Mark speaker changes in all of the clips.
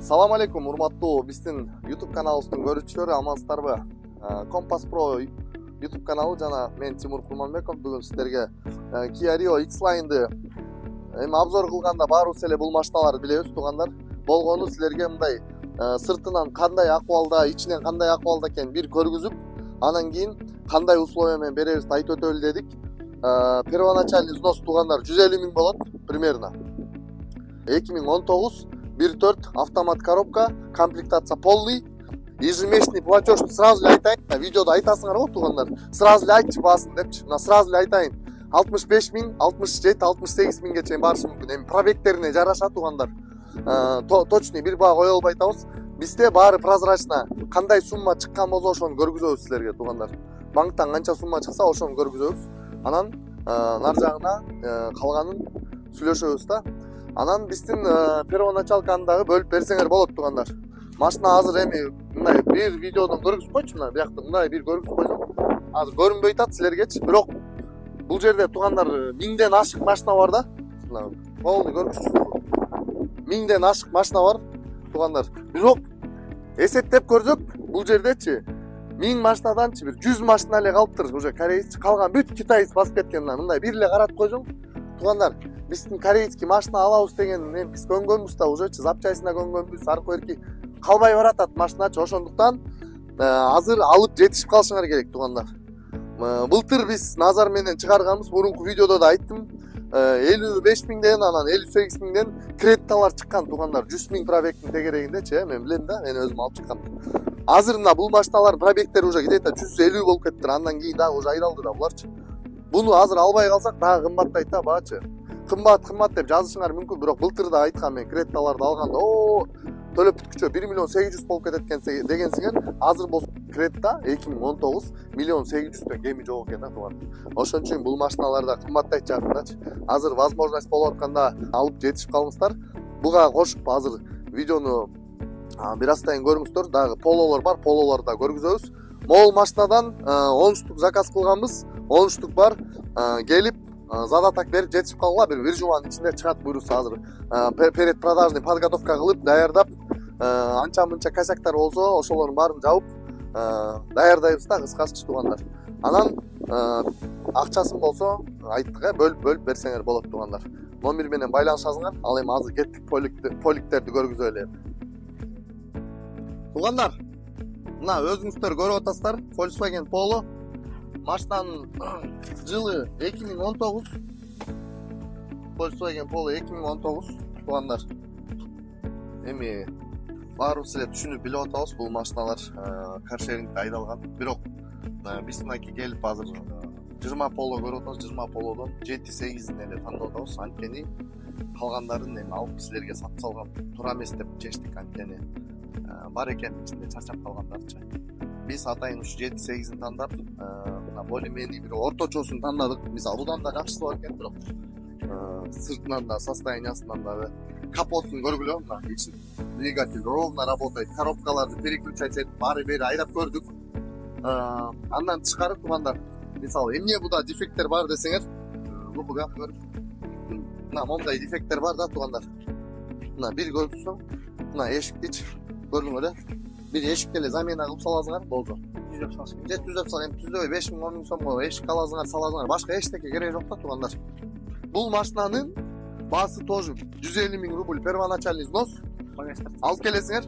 Speaker 1: Салам алейкум, урматтуу биздин YouTube каналыбыздын көрүүчүлөрү, амансыздарбы? Compass Pro YouTube каналы жана мен Тимур Курманбеков бүгүн сиздерге Kia Rio X-Line'ды обзор кылганда баарыбыз эле бул машиналарды билебиз, туугандар. Болгону силерге мындай сыртынан кандай акыбалда, ичинен кандай акыбалда экенин бир көргүзүп, анан кийин кандай условия менен беребизди айтып өтөлү дедик. Первоначальный взнос туугандар 150 миң болот примерно. 2019 1.4 автомат коробка, комплектация полный, ежемесячный платеж. Сразу эле айтайын, видеода айтасыңар го туугандар. Сразу эле айтчы баасын депчи. Мына сразу эле айтайын. 65 миң, 67, 68 миңге чейин барышы мүмкүн. Эми пробегтерине жараша туугандар. Точный бир баа кое албай атабыз. Бизде баары прозрачно. Кандай сумма чыккан болсо ошону көргүзөбүз силерге туугандар. Банктан канча сумма чыкса ошону көргүзөбүз. Анан нар жагына калганын сүйлөшөбүз да. Анан биздин первоначалканы бөлүп берсеңер болот туугандар. Машина азыр эми мындай бир видеодон көргүзүп койчу, мына биякта мындай бир көргүзүп койсом, азыр көрүнбөй атат силергечи. Бирок бул жерде туугандар 1000ден ашык машина бар да. Мына полный көргүзчү. 1000ден ашык машина бар туугандар. Бирок эсептеп көрсөк, бул жердечи 1000 машинаданчы бир 100 машина эле калыптыр. Уже корейец калган бүт китайец басып кеткен. Мындай бир эле каратып койсоң, туугандар, биздин корейский машина алабыз деген биз көнгөнбүз да, ужечи запчастьына көнгөнбүз, аркы берки калбай баратат машиначы. Ошондуктан азыр алып жетишип калышыңар керек туугандар. Былтыр биз назар менен чыгарганбыз, мурунку видеодо да айттым. 55 миңден, анан 58 миңден кредиталар чыккан туугандар. 100 миң пробегтин тегерегиндечи, мен билем да, мен өзүм алып чыккам. Азыр мына бул машиналар пробегтери уже где-то 150 болуп кеттир, андан кийин дагы уже айдалды да буларчы. Буну азыр албай калсак дагы кымбаттайт да баачы. Кымбат деп жазышыңар мүмкүн, бирок былтыр да айткам мен кредиталарды алганда, төлөп бүткүчө 1 миллион 800 болуп кетет экен дегенсиңер, азыр болсо кредитта 2019 миллион 800дөн кеми жок экен да тууган. Ошон үчүн бул машиналарда кымбаттайт жакындачы. Азыр возможность болуп атканда алып жетишип калыңыздар. Буга кошуп азыр видеону бир аз сайын көрүңүздөр, дагы пололор бар, пололорду да көргүзөбүз. Могул машинадан 10 штук заказ кылганбыз, 10 штук бар, келип задаток берип жетишип калгыла, бир жуманын ичинде чыгат буйрусу. Азыр предпродажный подготовка кылып, даярдап, анча-мынча косяктар болсо, ошолордун баарын жабып, даярдайбыз да, кыскачы туугандар. Анан акчасын болсо, айттык, бөлүп берсеңер болот туугандар. Номер менен байланышасыңар. Ал эми азыр кеттик поликтерди көргүзө эле. Туугандар, мына өзүңүздөр көрүп атасыздар, Volkswagen Polo. Машинанын жылы 2019. Volkswagen Polo 2019 туугандар. Эми баарыбыз эле түшүнүп билип атабыз, бул машиналар каршерингде айдалган. Бирок биз мынакей келип азыр 20 Polo көрүп атабыз, 20 Poloдон 7-8-ин эле тандап атабыз. Анткени калгандарын эми алып силерге сатып салган туура эмес деп чечтик. Анткени бар экен ичинде чарчап калгандарчы. Биз атайын ушу 7-8-ин тандап, мына более-менее бир орточосун тандадык. Мисалы будан да жакшысы бар экен, бирок сыртынан да, состояниясынан да, капотун көргүлө, мына ичин двигатель ровно работает, коробкаларды переключать этип баары бери айдап көрдүк. Андан тышкары туугандар, мисалы эмне буда дефекттер бар десеңер, бул бак көрүп, мына мондай дефекттер бар да туугандар. Мына бир көрсөң, мына эшиктичи көрдүңөр да. Бир эшикти эле замена кылып саласыңар, болду. Түзөп саласың. Түзөп сал, эми түзөбөй 5 миң 10 миң сомго эшик аласыңар, саласыңар. Башка эчтеке керек жок да туугандар. Бул машинанын баасы тоже 150 миң рубль первоначальный взнос. Алып келесиңер.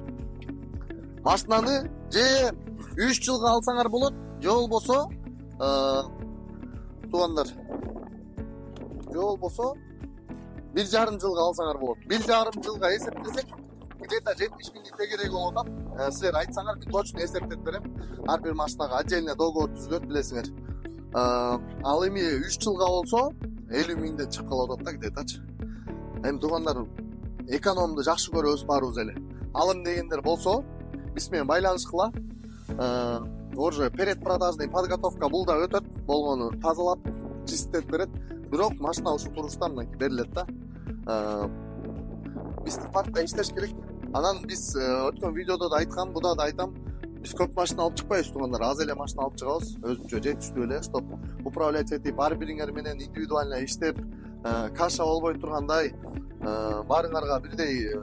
Speaker 1: Машинаны же 3 жылга алсаңар болот, же болбосо туугандар. Же болбосо 1,5 жылга алсаңар болот. 1,5 жылга эсептесек где-то 70 миңдин тегереги болуп атат. Силер айтсаңар, мен точно эсептеп берем. Ар бир машинага отдельно договор түзүлөт, билесиңер. Ал эми 3 жылга болсо 50 миңден чыгып калып атат да где-точы. Эми туугандар, экономду жакшы көрөбүз баарыбыз эле. Алым дегендер болсо, биз менен байланышкыла. Уже предпродажный подготовка бул да өтөт, болгону тазалап, чистеп берет. Бирок машина ушу турушта мына берилет да. Биз паркта иштеш керек. Анан биз өткөн видеодо да айткам, буда да айтам. Биз көп машина алып чыкпайбыз туугандар, аз эле машина алып чыгабыз, өзүнчө жетиштүү эле, чтоб управлять этип, ар бириңер менен индивидуально иштеп, каша болбой тургандай, баарыңарга бирдей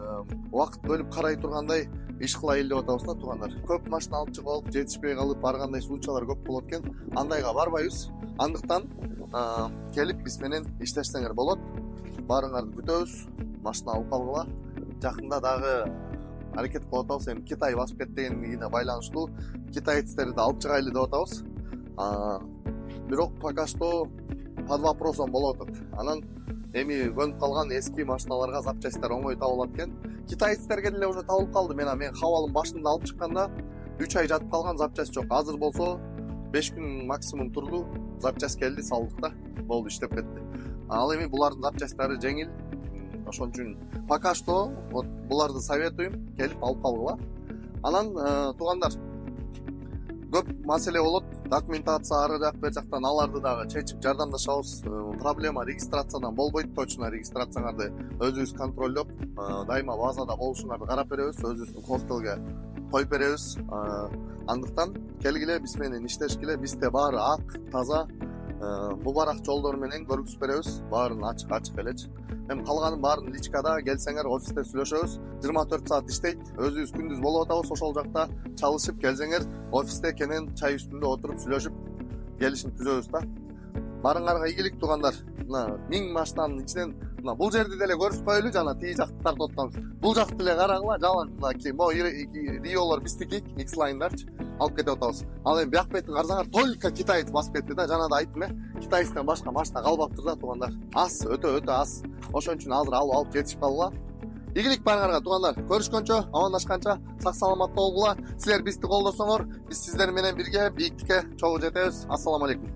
Speaker 1: убакыт бөлүп карай тургандай иш кылайын деп атабыз да туугандар. Көп машина алып чыгып алып жетишпей калып баргандай случайлар көп болот экен. Андайга барбайбыз. Андыктан келип биз менен иштешсеңер болот. Баарыңарды күтөбүз. Машина алып калгыла. Жакында дагы аракет кылып атабыз. Эми Китай басып кеткенине байланыштуу китайецтерди алып чыгайлы деп атабыз. Бирок пока что под вопросом болуп атат. Анан эми көнүп калган эски машиналарга запчастьтер оңой табылат экен. Китайецтерге деле уже табылып калды. Мен хабалын башында алып чыкканда 3 ай жатып калган запчасть жок. Азыр болсо 5 күн максимум турду. Запчасть келди, салдык да. Болду, иштеп кетти. Ал эми булардын запчастьтары жеңил. Ошон үчүн пока что вот буларды советуйм, келип алып калгыла. Анан туугандар, көп маселе болот. Документация ары жак бер жактан аларды дагы чечип жардамдашабыз. Проблема регистрациядан болбойт. Точно регистрацияңарды өзүбүз контролдоп, дайыма базада болушуңарды карап беребиз, өзүбүздүн хостелге коюп беребиз. Андыктан келгиле биз менен иштешкиле, бизде баары ак, таза, мубарак жолдор менен көргүзүп беребиз. Баарын ачык элечи. Эми калганын баарын личкада келсеңер офисте сүйлөшөбүз. 24 саат иштейт. Өзүбүз күндүз болуп атабыз ошол жакта чалышып келсеңер, офисте кенен чай үстүндө отуруп сүйлөшүп келишим түзөбүз да. Баарыңарга ийгилик туугандар. Мына 1000 машинанын ичинен мына бул жерди деле көрсөтпөйлү, жана тиги жакты тартып атабыз. Бул жакты деле карагыла, жалаң мына Риолор бистики, X-Line'дарчы алып кетип атабыз. Ал эми бияк бетин карасаңар, только китаец басып кетти да, жана да айттым китайецтен башка машина калбаптыр да туугандар. Аз, өтө аз. Ошон үчүн азыр алып жетишип калгыла. Ийгилик баарыңарга туугандар. Көрүшкөнчө, амандашканча сак саламатта болгула. Силер бизди колдосоңор, биз сиздер менен бирге бийиктикке чогуу жетебиз. Ассаламу алейкум.